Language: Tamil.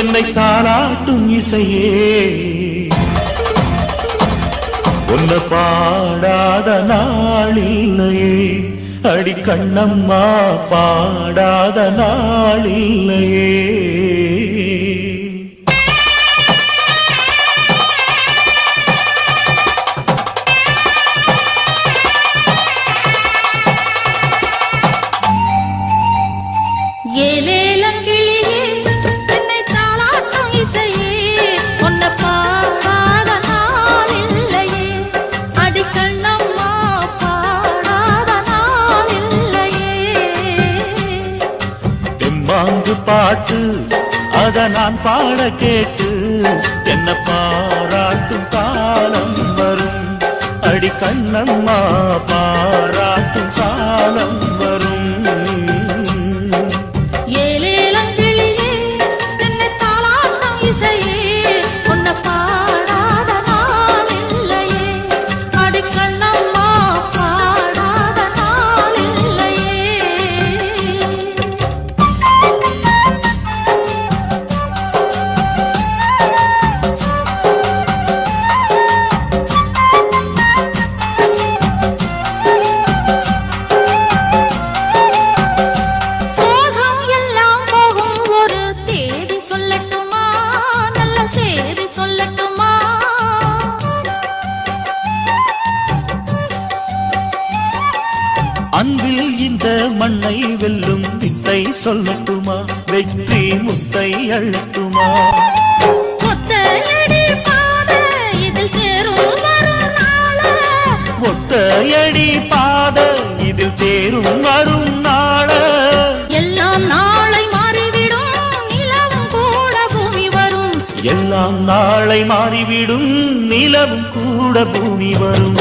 என்னை தாளாட்டும் இசையே உன்னை பாடாத நாளில்லையே அடி கண்ணம்மா பாடாத நாளில்லையே பாட்டு அத நான் பாட கேட்டு என்ன பாராட்டும் காலம் வரும் அடி கண்ணம்மா பாராட்டும் காலம் வரும் அன்பில் இந்த மண்ணை வெல்லும் வித்தை சொல்லட்டுமா வெற்றி முத்தை அள்ளட்டுமா ஒத்தையடி பாதை இதில் தேரும் வரும் நாள எல்லாம் நாளை மாறிவிடும் நிலவும் கூட பூமி வரும் எல்லாம் நாளை மாறிவிடும் நிலவும் கூட பூமி வரும்